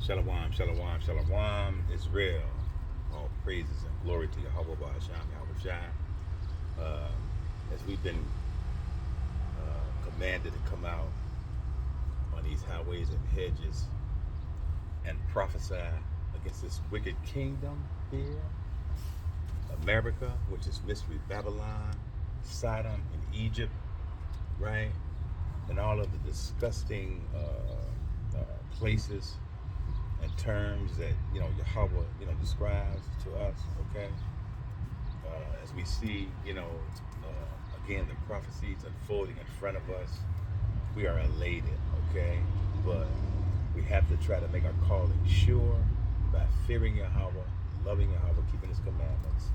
Shalom, shalom, shalom, Israel. All praises and glory to Yahawah, Yahweh Shai. Uh, as we've been commanded to come out on these highways and hedges and prophesy against this wicked kingdom here, America, which is mystery Babylon, Sodom, and Egypt, right? And all of the disgusting places and terms that Yahawah describes to us. Okay, as we see again the prophecies unfolding in front of us, we are elated. Okay, but we have to try to make our calling sure by fearing Yahawah, loving Yahawah, keeping His commandments,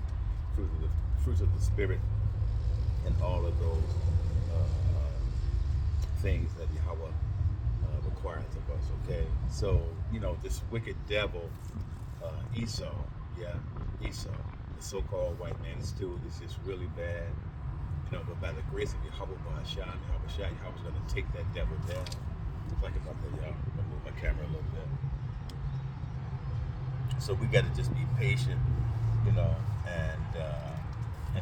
fruits of the Spirit, and all of those things that Yahawah requires of us. Okay, so this wicked devil, Esau, Esau, the so-called white man, is still this is really bad. But by the grace of Yahawah, Yahweh's going to take that devil down. If I can move my camera a little bit. So we got to just be patient, and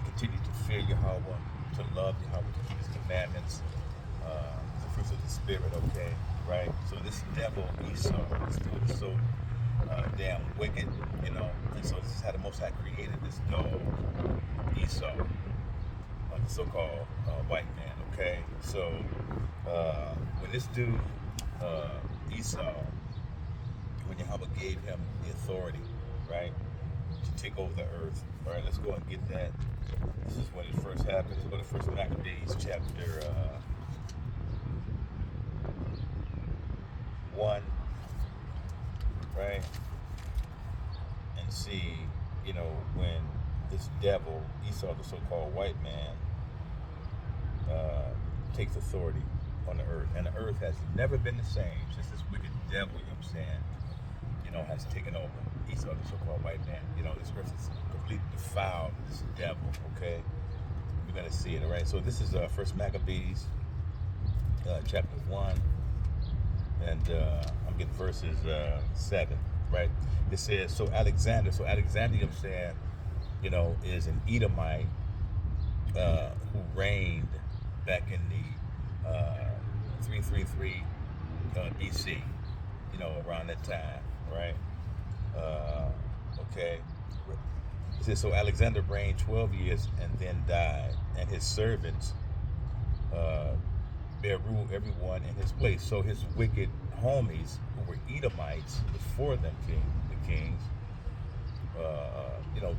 continue to fear Yahawah, to love Yahawah, to keep His commandments, the fruits of the Spirit. Okay, right? So this devil Esau, this dude is so damn wicked, and so this is how the Most High created this dog, Esau, the so-called white man. Okay, so when this dude Esau, when Yahawah gave him the authority, right, to take over the earth. All right, let's go and get that. This is when it first happened. Let's go to First Maccabees chapter 1, right, and see, when this devil Esau, the so-called white man, takes authority on the earth, and the earth has never been the same since this wicked devil, has taken over. Esau, the so-called white man, this earth is completely defiled. This devil, okay? We're gonna see it, all right? So this is First Maccabees, chapter 1, and I'm getting verses 7, right? It says, so Alexander, is an Edomite who reigned back in the 333 BC, around that time, right? Okay. It says, so Alexander reigned 12 years and then died, and his servants bear rule everyone in his place. So his wicked homies, who were Edomites before them, the kings,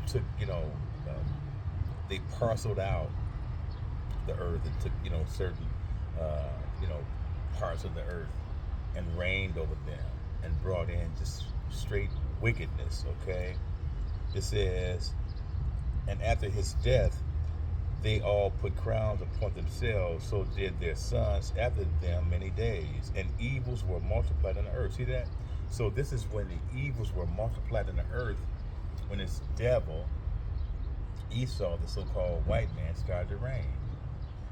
took, they parceled out the earth and took, certain, parts of the earth and reigned over them and brought in just straight wickedness. Okay, it says, and after his death they all put crowns upon themselves, so did their sons after them many days, and evils were multiplied on the earth. See that? So this is when the evils were multiplied on the earth, when this devil Esau, the so-called white man, started to reign.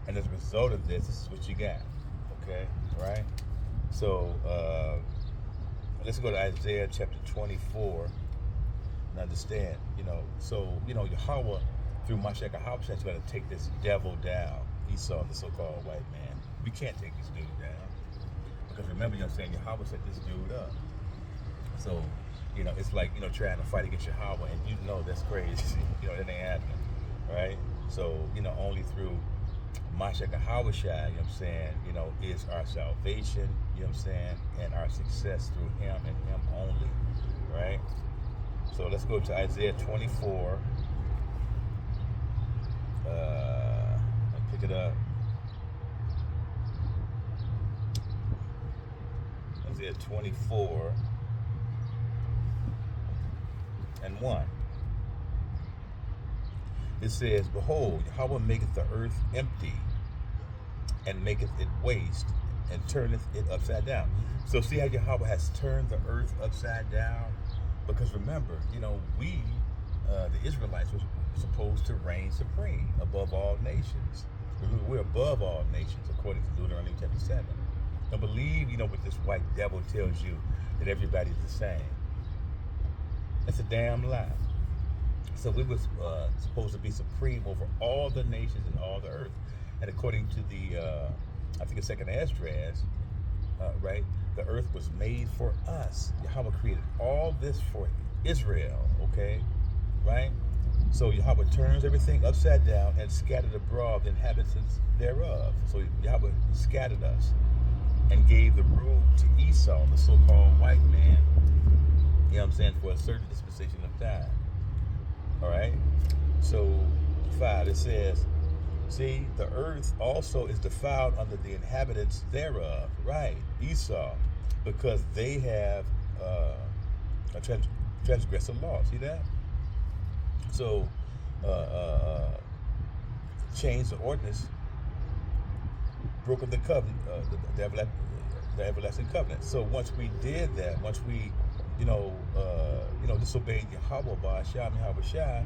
And as a result of this is what you got. Okay, right? So let's go to Isaiah chapter 24 and understand, so, Yahawah, through Mashiach Yahawah, is going to take this devil down, Esau, the so-called white man. We can't take this dude down. Because remember, Yahawah set this dude up. So, it's like, trying to fight against Yahawah, and that's crazy. That ain't happening, right? So, only through Mashiach Yahawah, is our salvation, and our success through Him and Him only, right? So let's go to Isaiah 24. Pick it up. Isaiah 24 and 1. It says, behold, Yahawah maketh the earth empty, and maketh it waste, and turneth it upside down. So see how Yahawah has turned the earth upside down? Because remember, we, the Israelites, were supposed to reign supreme above all nations. Remember, we're above all nations, according to Deuteronomy chapter 7. Don't believe, what this white devil tells you, that everybody's the same. That's a damn lie. So we were supposed to be supreme over all the nations and all the earth. And according to the, I think it's second Esdras, right? The earth was made for us. Yahawah created all this for Israel, okay? Right? So Yahawah turns everything upside down and scattered abroad the inhabitants thereof. So Yahawah scattered us and gave the rule to Esau, the so-called white man, you know what I'm saying, for a certain dispensation of time. All right? So 5, it says, see, the earth also is defiled under the inhabitants thereof. Right, Esau, because they have transgressed the law. See that? So, changed the ordinance, broken the covenant, the everlasting covenant. So once we did that, once we, disobeyed Yahawah Ba'asham Yahweh Shai,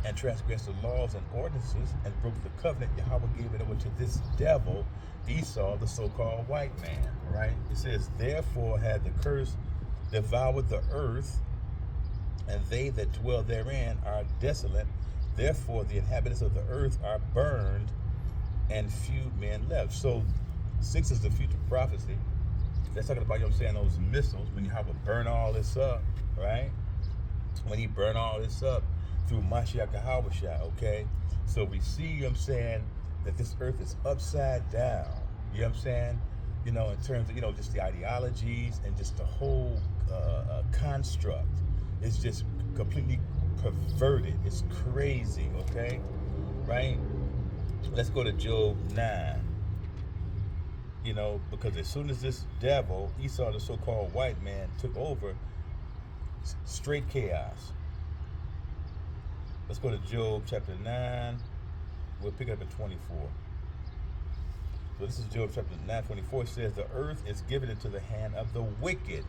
and transgressed the laws and ordinances and broke the covenant, Yahawah gave it over to this devil, Esau, the so-called white man, right? It says, therefore had the curse devoured the earth, and they that dwell therein are desolate. Therefore the inhabitants of the earth are burned, and few men left. So 6 is the future prophecy. That's talking about, those missiles, when Yahawah burn all this up, right? When he burn all this up, through Mashiach Yahawah, okay? So we see, that this earth is upside down, you know what I'm saying? In terms of, just the ideologies and just the whole construct. It's just completely perverted. It's crazy, okay? Right? Let's go to Job 9. Because as soon as this devil, Esau, the so-called white man, took over, straight chaos. Let's go to Job chapter 9. We'll pick it up at 24. So this is Job chapter 9, 24. It says, the earth is given into the hand of the wicked.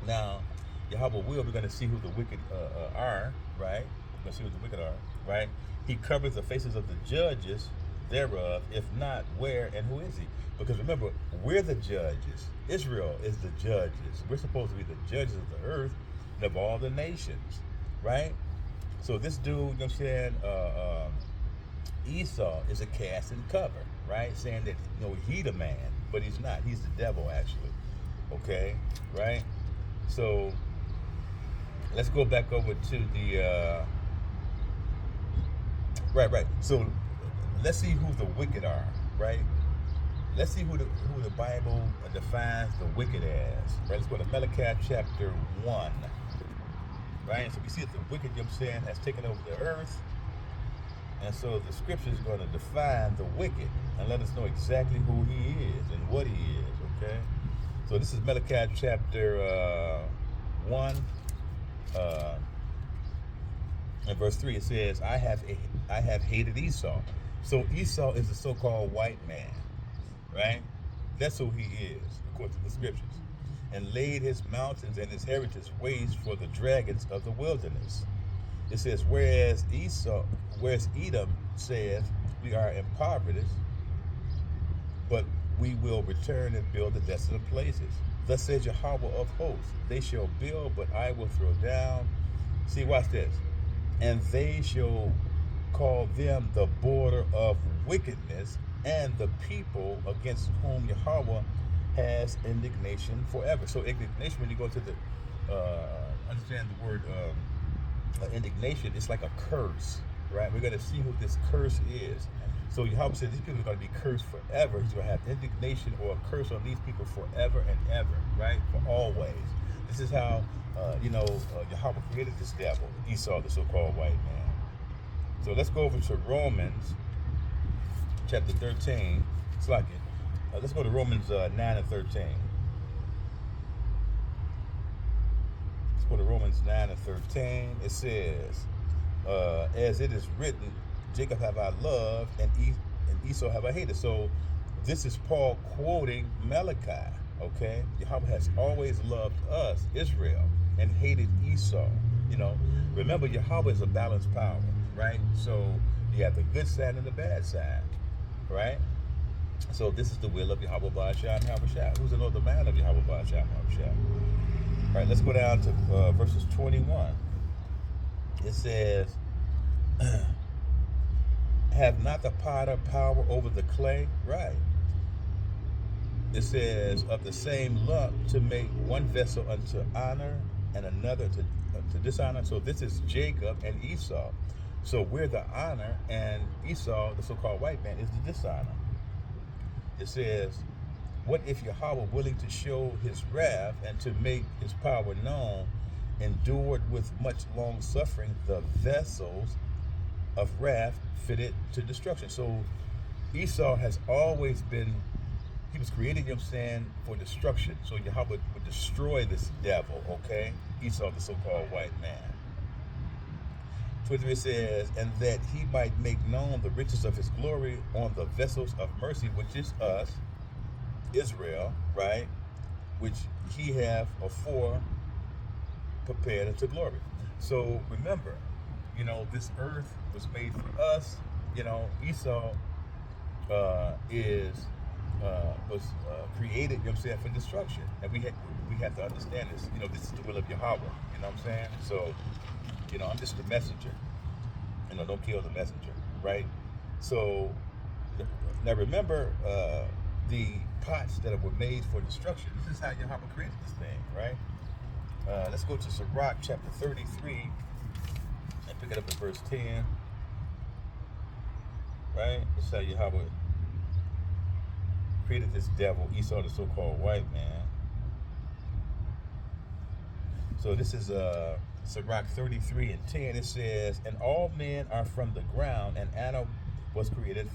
Now, Yahawah we're going to see who the wicked are, right? We're going to see who the wicked are, right? He covers the faces of the judges thereof. If not, where and who is he? Because remember, we're the judges. Israel is the judges. We're supposed to be the judges of the earth and of all the nations, right? So this dude, Esau is a cast and cover, right? Saying that, he the man, but he's not. He's the devil, actually. Okay, right? So let's go back over to the, right. So let's see who the wicked are, right? Let's see who the Bible defines the wicked as, right? Let's go to Malachi chapter 1. Right? So we see that the wicked, has taken over the earth. And so the scripture is going to define the wicked and let us know exactly who he is and what he is, okay? So this is Malachi chapter 1 and verse 3. It says, I have hated Esau. So Esau is the so-called white man, right? That's who he is, according to the scriptures. And laid his mountains and his heritage waste for the dragons of the wilderness. It says, whereas Edom saith, we are impoverished, but we will return and build the desolate places. Thus says Yahawah of hosts, they shall build, but I will throw down. See, watch this. And they shall call them the border of wickedness, and the people against whom Yahawah has indignation forever. So indignation, when you go to the understand the word indignation, it's like a curse, right? We're going to see who this curse is. So Yahawah says these people are going to be cursed forever. He's going to have indignation or a curse on these people forever and ever, right? For always. This is how Yahawah created this devil, Esau, the so-called white man. So let's go over to Romans chapter 13. It's like it. Let's go to Romans 9 and 13. Let's go to Romans 9 and 13. It says, as it is written, Jacob have I loved, and Esau have I hated. So this is Paul quoting Malachi, okay? Yahawah has always loved us, Israel, and hated Esau. Remember, Yahawah is a balanced power, right? So you have the good side and the bad side, right? So this is the will of Yahawah Ba'asham Yahweh Shai. Who's another man of Yahawah Ba'asham Yahweh Shai? All right, let's go down to verses 21. It says, have not the potter power over the clay? Right. It says, of the same lump to make one vessel unto honor and another to dishonor. So this is Jacob and Esau. So we're the honor, and Esau, the so-called white man, is the dishonor. It says, what if Yahawah, willing to show his wrath and to make his power known, endured with much long suffering the vessels of wrath fitted to destruction? So Esau has always been, he was created, you know what I'm saying, for destruction. So Yahawah would destroy this devil, okay? Esau, the so-called white man. 23 says, and that he might make known the riches of his glory on the vessels of mercy, which is us, Israel, right? Which he have afore prepared unto glory. So remember, you know, this earth was made for us. You know, Esau was created, you know what I'm saying, for destruction. And we have to understand this. You know, this is the will of Yahawah. You know what I'm saying? So, you know, I'm just the messenger. You know, don't kill the messenger, right? So now remember the pots that were made for destruction. This is how Yahawah created this thing, right? Let's go to Sirach chapter 33 and pick it up in verse 10. Right? This is how Yahawah created this devil, Esau, the so-called white man. So this is Sirach 33 and 10. It says, and all men are from the ground, and Adam was created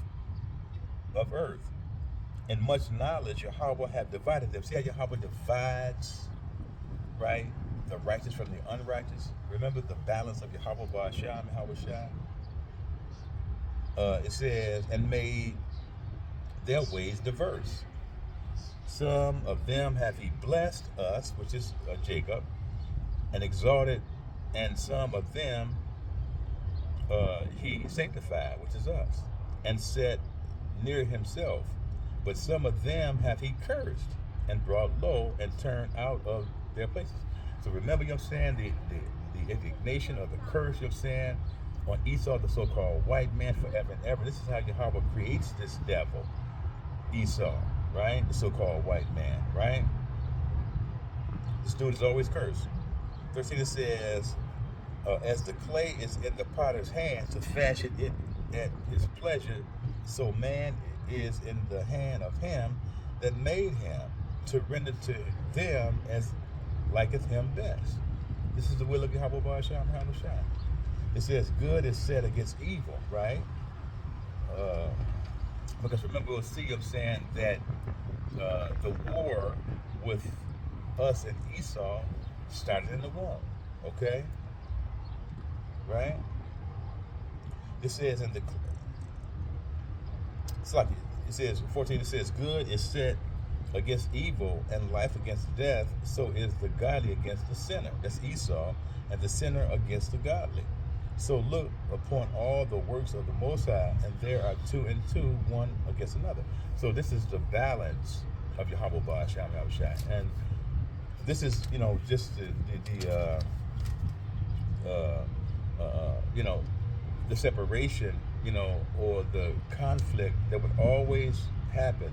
of earth. And much knowledge Yahawah hath divided them. See how Yahawah divides, right, the righteous from the unrighteous? Remember the balance of Yahawah Ba'asham, Yahawah Shah? It says, and made their ways diverse. Some of them have he blessed us, which is Jacob, and exalted, and some of them he sanctified, which is us, and set near himself. But some of them have he cursed, and brought low, and turned out of their places. So remember, you know what I'm saying, the indignation of the curse, you know what I'm saying, on Esau, the so-called white man, forever and ever. This is how Yahawah creates this devil, Esau, right? The so-called white man, right? This dude is always cursed. 13, it says, as the clay is in the potter's hand to fashion it at his pleasure, so man is in the hand of him that made him, to render to them as liketh him best. This is the will of Yahawah Ba'asham, Yahawah Shah. It says good is set against evil, right? Because remember, we'll see him saying that the war with us and Esau started in the womb, okay? Right? It says in the, it's like, it says, 14, it says, good is set against evil, and life against death, so is the godly against the sinner. That's Esau, and the sinner against the godly. So look upon all the works of the Most High, and there are two and two, one against another. So this is the balance of Yahawah Ba'asham, Yahawah Shah. And this is, you know, just you know, the separation, you know, or the conflict that would always happen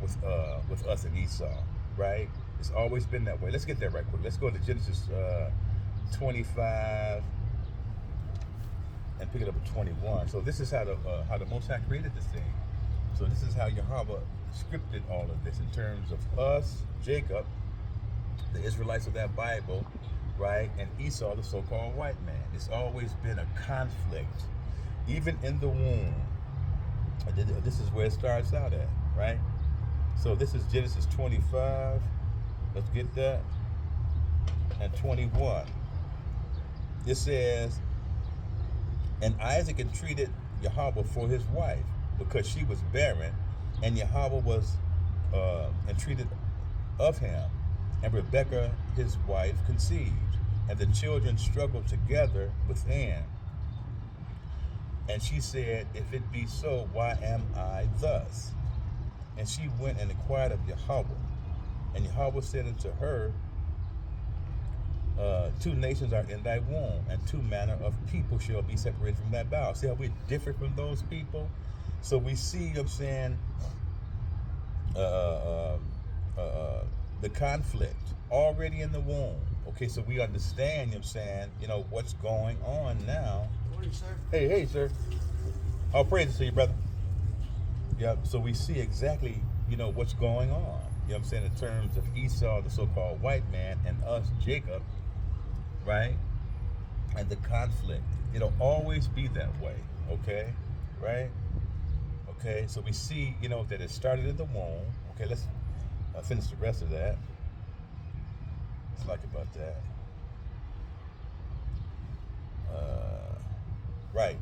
with us and Esau, right? It's always been that way. Let's get there right quick. Let's go to Genesis 25 and pick it up at 21. So this is how the Most High created this thing. So this is how Yahawah scripted all of this in terms of us, Jacob, the Israelites of that Bible, right, and Esau, the so-called white man. It's always been a conflict, even in the womb. This is where it starts out at, right? So this is Genesis 25. Let's get that. And 21. It says, and Isaac entreated Yahawah for his wife, because she was barren, and Yahawah was entreated of him. And Rebekah, his wife, conceived, and the children struggled together within. And she said, if it be so, why am I thus? And she went and inquired of Yahawah. And Yahawah said unto her, two nations are in thy womb, and two manner of people shall be separated from thy bowels. See how we're different from those people? So we see, you know what I'm saying, uh, uh, the conflict already in the womb. Okay, so we understand, you know what I'm saying, what's going on now. Morning, sir. Hey, sir. All praises to you, brother. Yep. So we see exactly, what's going on. You know what I'm saying, in terms of Esau, the so-called white man, and us, Jacob, right? And the conflict. It'll always be that way, okay? Right? Okay, so we see, that it started in the womb. Okay, let's finish the rest of that. It's like about that. Right.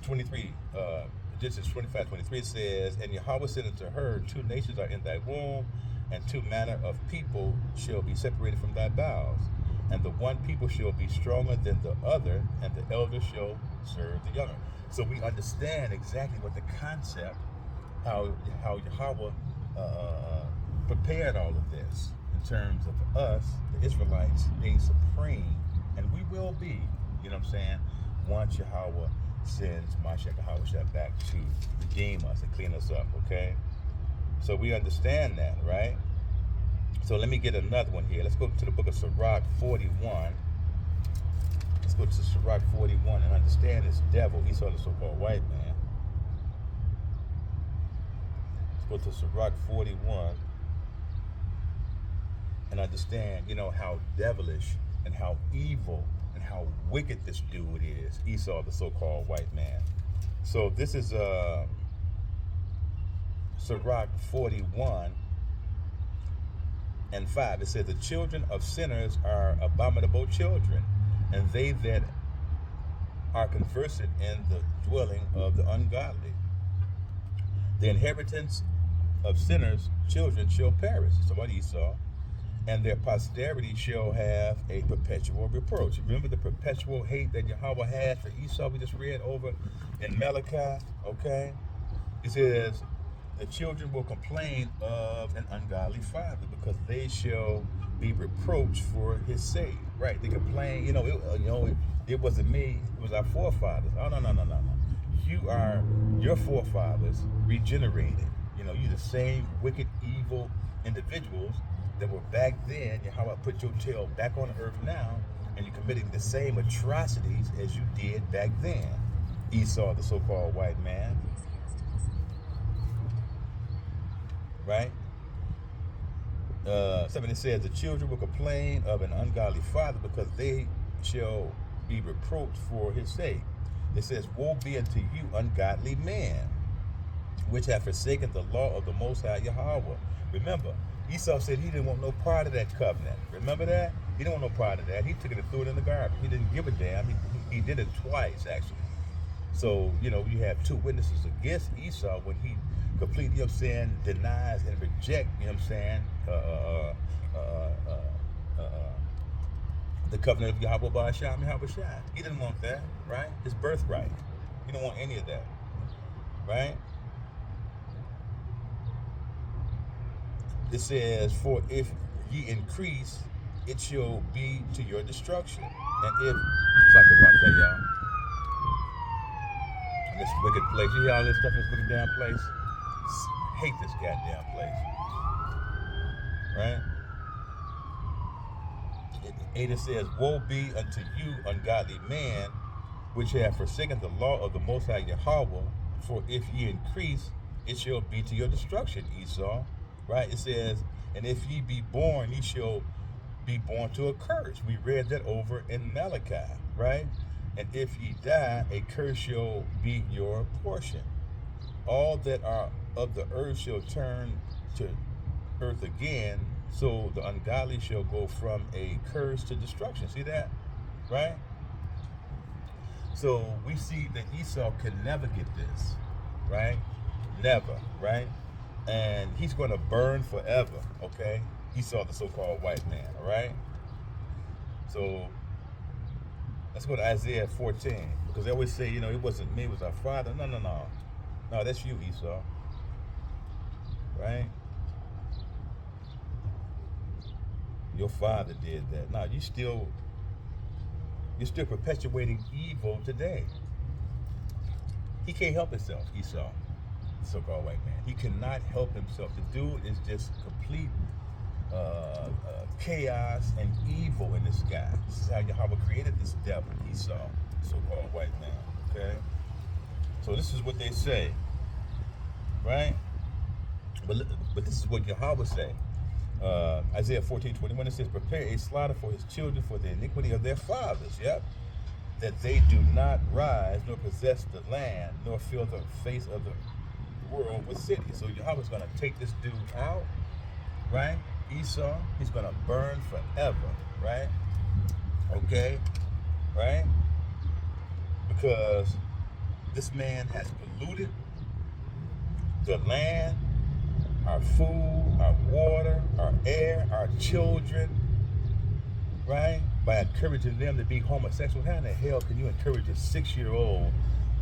23, Genesis 25:23 says, and Yahawah said unto her, two nations are in thy womb, and two manner of people shall be separated from thy bowels. And the one people shall be stronger than the other, and the elder shall serve the younger. So we understand exactly what the concept, how Yahawah prepared all of this in terms of us, the Israelites, being supreme, and we will be, you know what I'm saying, once Yahawah sends Mashiach Yahawah back to redeem us and clean us up, okay? So we understand that, right? So let me get another one here. Let's go to the book of Sirach 41. Let's go to Sirach 41 and understand this devil, Esau, the so-called white man. Let's go to Sirach 41 and understand, how devilish and how evil and how wicked this dude is, Esau, the so-called white man. So this is Sirach 41 and 5. It says, the children of sinners are abominable children, and they that are conversant in the dwelling of the ungodly. The inheritance of sinners' children shall perish. Somebody Esau. And their posterity shall have a perpetual reproach. Remember the perpetual hate that Yahawah had for Esau we just read over in Malachi, okay? It says, the children will complain of an ungodly father because they shall be reproached for his sake. Right, they complain, it wasn't me, it was our forefathers. Oh, no. You are your forefathers regenerated. You're the same wicked, evil individuals that were back then. How I put your tail back on earth now, and you're committing the same atrocities as you did back then. Esau, the so-called white man. Right? Somebody says, the children will complain of an ungodly father because they shall be reproached for his sake. It says, woe be unto you, ungodly men, which have forsaken the law of the Most High Yahawah. Remember, Esau said he didn't want no part of that covenant. Remember that? He didn't want no part of that. He took it and threw it in the garbage. He didn't give a damn. He did it twice, actually. So, you have two witnesses against Esau when he completely, denies and rejects, the covenant of Yahawah Ba'asham Yahawashi. He didn't want that, right? His birthright. He didn't want any of that, right? It says, for if ye increase, it shall be to your destruction. And if, it's like about that, y'all. In this wicked place. You hear all this stuff in this wicked damn place? Hate this goddamn place. Right? It says, woe be unto you, ungodly man, which have forsaken the law of the Most High Yahawah, for if ye increase, it shall be to your destruction, Esau. Right? It says, and if ye be born, ye shall be born to a curse. We read that over in Malachi, right? And if ye die, a curse shall be your portion. All that are of the earth shall turn to earth again, so the ungodly shall go from a curse to destruction. See that? Right? So we see that Esau can never get this, right? Never, right? And he's going to burn forever, okay? Esau, the so-called white man, all right? So let's go to Isaiah 14, because they always say, it wasn't me, it was our father. No. No, that's you, Esau, right? your father did that. No, you're still perpetuating evil today. He can't help himself, Esau, the so-called white man. He cannot help himself. The dude is just complete chaos and evil in this guy. This is how Yahawah created this devil, Esau, so-called white man. Okay? So this is what they say, right? But this is what Yahawah say. Isaiah 14:21, it says, prepare a slaughter for his children for the iniquity of their fathers. Yep. That they do not rise, nor possess the land, nor fill the face of the world with cities. So Yahawah's going to take this dude out, right? Esau, he's going to burn forever, right? Okay, right? Because this man has polluted the land, our food, our water, our air, our children, right? By encouraging them to be homosexual. How in the hell can you encourage a 6-year-old,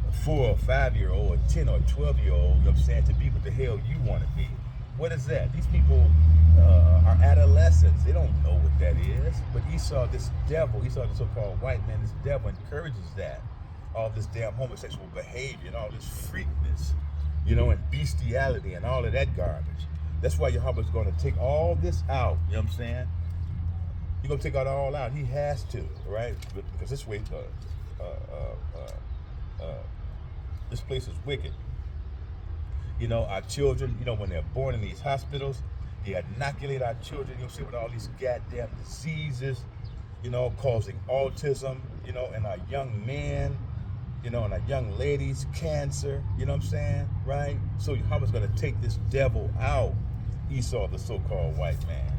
a 4 or 5-year-old, a 10 or 12-year-old, you know what I'm saying, to be what the hell you want to be? What is that? These people are adolescents. They don't know what that is. But Esau, this devil, Esau, the so-called white man, this devil encourages that. All this damn homosexual behavior and all this freakness, you know, and bestiality and all of that garbage. That's why Yahawah's going to take all this out, you know what I'm saying? He's going to take it all out. He has to, right? Because this way, this place is wicked. You know, our children, you know, when they're born in these hospitals, they inoculate our children, you know, see, with all these goddamn diseases, you know, causing autism, you know, and our young men, you know, and our young ladies, cancer, you know what I'm saying, right? So Yahawah's going to take this devil out, Esau, the so-called white man,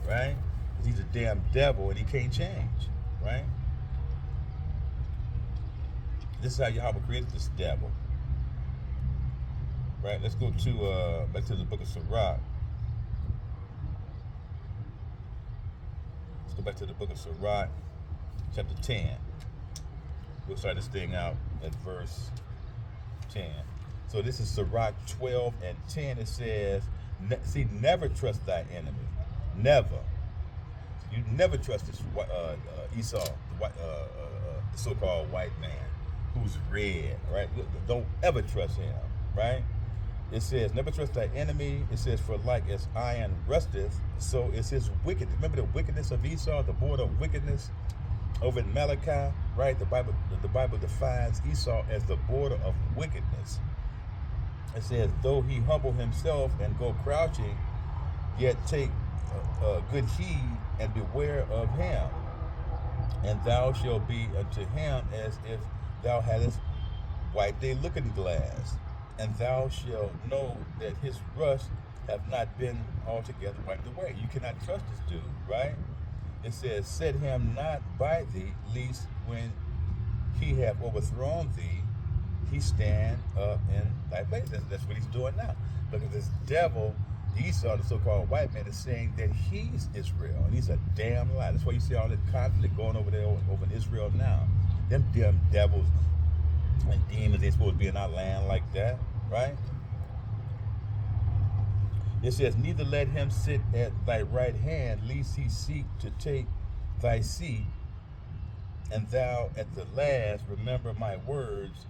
right? He's a damn devil and he can't change, right? This is how Yahawah created this devil. Right, let's go to back to the book of Sirach. Let's go back to the book of Sirach, chapter 10. We'll start this thing out at verse 10. So this is Sirach 12 and 10. It says, see, never trust thy enemy. Never. You never trust this Esau, the so-called white man, who's red, right? Don't ever trust him, right? It says, never trust thy enemy. It says, for like as iron rusteth, so is his wickedness. Remember the wickedness of Esau, the border of wickedness over in Malachi, right? The Bible defines Esau as the border of wickedness. It says, though he humble himself and go crouching, yet take good heed and beware of him. And thou shalt be unto him as if thou hadst wiped a looking glass. And thou shalt know that his rust have not been altogether wiped away. You cannot trust this dude, right? It says, set him not by thee, lest when he have overthrown thee, he stand up in thy place. That's what he's doing now. Look at this devil, Esau, the so-called white man, is saying that he's Israel, and he's a damn lie. That's why you see all this conflict going over there over in Israel now. Them damn devils and demons ain't supposed to be in our land like that, right? It says, neither let him sit at thy right hand, lest he seek to take thy seat, and thou at the last remember my words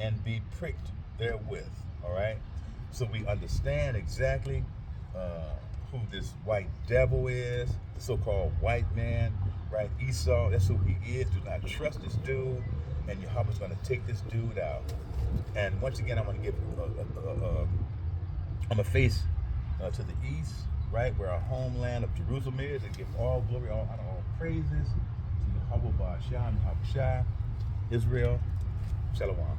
and be pricked therewith. All right? So we understand exactly who this white devil is, the so-called white man, right? Esau, that's who he is. Do not trust this dude. And Yahawah's going to take this dude out. And once again, I'm going to give I'm going to face to the east, right, where our homeland of Jerusalem is, and give all glory, all honor, all praises to Yahawah Ba'asham, Israel. Shalom.